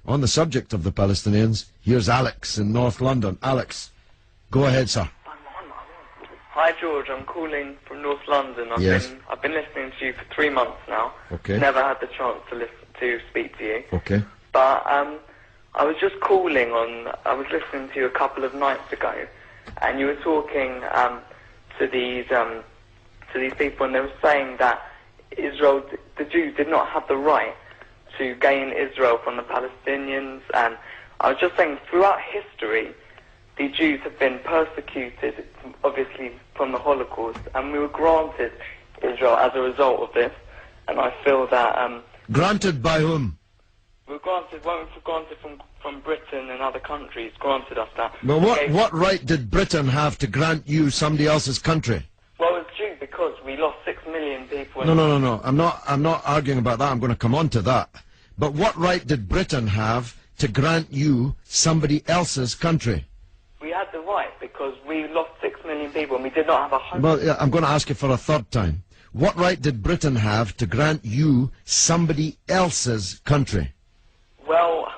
On the subject of the Palestinians, here's Alex in North London. Alex, go ahead, sir. Hi George, I'm calling from North London. I've been listening to you for 3 months now. Okay. Never had the chance to speak to you. Okay. But I was just calling on. I was listening to you a couple of nights ago, and you were talking to these people, and they were saying that Israel, the Jews, did not have the right to gain Israel from the Palestinians. And I was just saying, throughout history, the Jews have been persecuted, obviously from the Holocaust, and we were granted Israel as a result of this. And I feel that granted by whom? We were granted from Britain and other countries. Granted us that. Well, what right did Britain have to grant you somebody else's country? Well, it's due because we lost 6 million people. No. I'm not arguing about that. I'm going to come on to that. But what right did Britain have to grant you somebody else's country? We had the right because we lost 6 million people and we did not have a home. Well, yeah, I'm going to ask you for a third time. What right did Britain have to grant you somebody else's country? Well,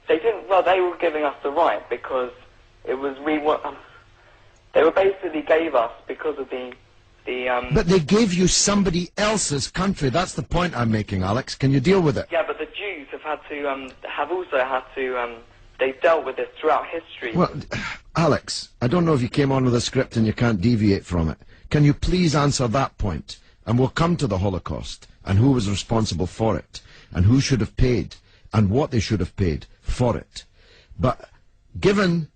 they didn't. Well, they were giving us the right because it was they were basically gave us because of the. But they gave you somebody else's country. That's the point I'm making, Alex. Can you deal with it? Yeah, but the Jews have had to have also had to. They've dealt with this throughout history. Well, Alex, I don't know if you came on with a script and you can't deviate from it. Can you please answer that point? And we'll come to the Holocaust and who was responsible for it and who should have paid and what they should have paid for it. But given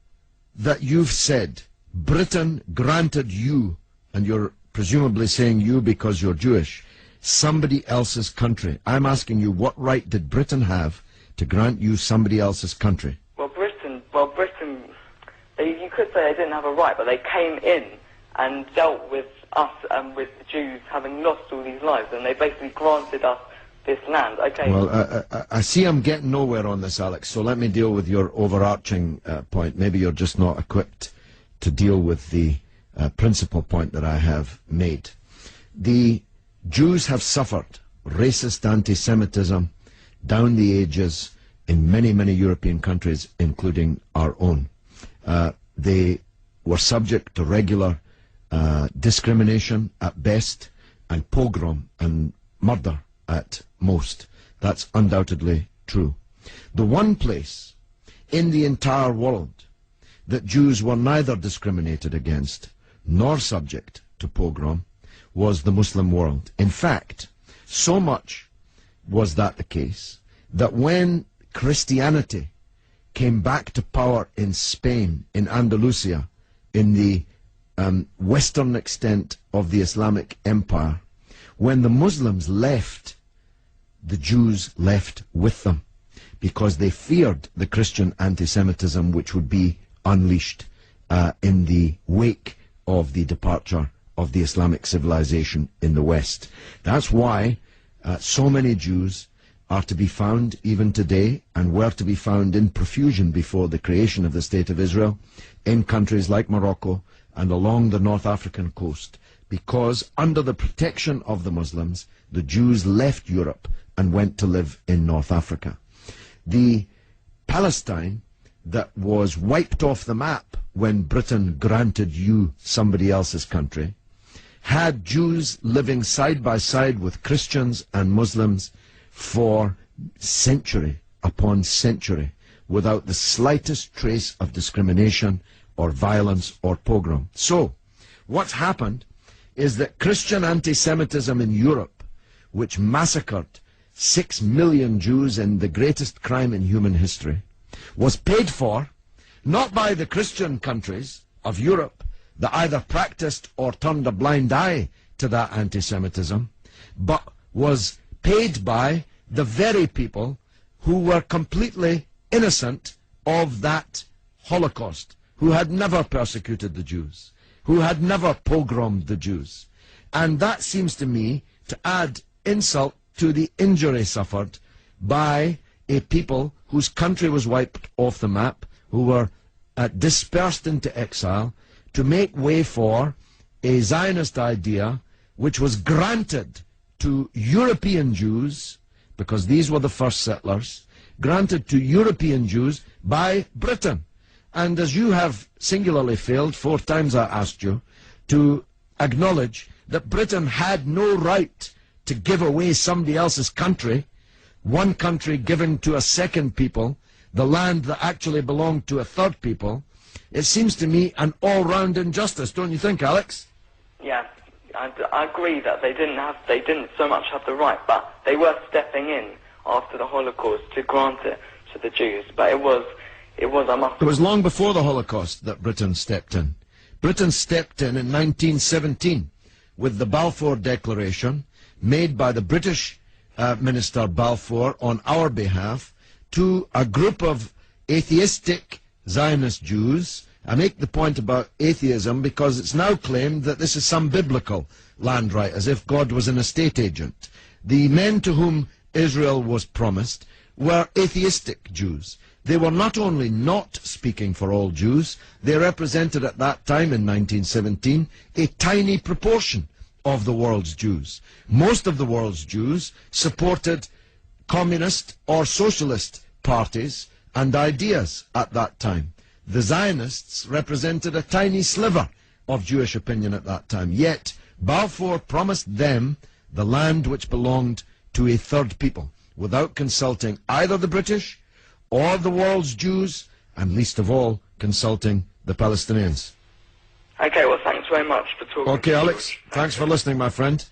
that you've said Britain granted you, and you're presumably saying you because you're Jewish, somebody else's country, I'm asking you, what right did Britain have to grant you somebody else's country? Britain, you could say they didn't have a right, but they came in and dealt with us and with the Jews having lost all these lives, and they basically granted us this land. Okay. Well, I see I'm getting nowhere on this, Alex, so let me deal with your overarching point. Maybe you're just not equipped to deal with the principal point that I have made. The Jews have suffered racist anti-Semitism down the ages in many, many European countries, including our own. They were subject to regular discrimination at best, and pogrom and murder at most. That's undoubtedly true. The one place in the entire world that Jews were neither discriminated against nor subject to pogrom was the Muslim world. In fact, so much was that the case that when Christianity came back to power in Spain, in Andalusia, in the western extent of the Islamic Empire, when the Muslims left, the Jews left with them because they feared the Christian anti-Semitism which would be unleashed in the wake of the departure of the Islamic civilization in the West. That's why so many Jews are to be found even today, and were to be found in profusion before the creation of the State of Israel, in countries like Morocco and along the North African coast, because under the protection of the Muslims, the Jews left Europe and went to live in North Africa. The Palestine that was wiped off the map when Britain granted you somebody else's country had Jews living side by side with Christians and Muslims for century upon century without the slightest trace of discrimination or violence or pogrom. So, what's happened is that Christian anti-Semitism in Europe, which massacred 6 million Jews in the greatest crime in human history, was paid for not by the Christian countries of Europe that either practiced or turned a blind eye to that anti-Semitism, but was paid by the very people who were completely innocent of that Holocaust, who had never persecuted the Jews, who had never pogromed the Jews. And that seems to me to add insult to the injury suffered by a people whose country was wiped off the map, who were dispersed into exile, to make way for a Zionist idea which was granted to European Jews, because these were the first settlers, granted to European Jews by Britain. And as you have singularly failed, 4 times I asked you, to acknowledge that Britain had no right to give away somebody else's country, one country given to a second people, the land that actually belonged to a third people, it seems to me an all-round injustice, don't you think, Alex? Yeah, I agree that they didn't so much have the right, but they were stepping in after the Holocaust to grant it to the Jews. But it was long before the Holocaust that Britain stepped in. Britain stepped in 1917 with the Balfour Declaration made by the British Minister Balfour on our behalf to a group of atheistic Zionist Jews. I make the point about atheism because it's now claimed that this is some biblical land right, as if God was an estate agent. The men to whom Israel was promised were atheistic Jews. They were not only not speaking for all Jews, they represented at that time in 1917 a tiny proportion of the world's Jews. Most of the world's Jews supported communist or socialist parties and ideas at that time. The Zionists represented a tiny sliver of Jewish opinion at that time. Yet Balfour promised them the land which belonged to a third people, without consulting either the British or the world's Jews, and least of all, consulting the Palestinians. Okay, well, thanks very much for talking. Okay, Alex, thanks for listening, my friend.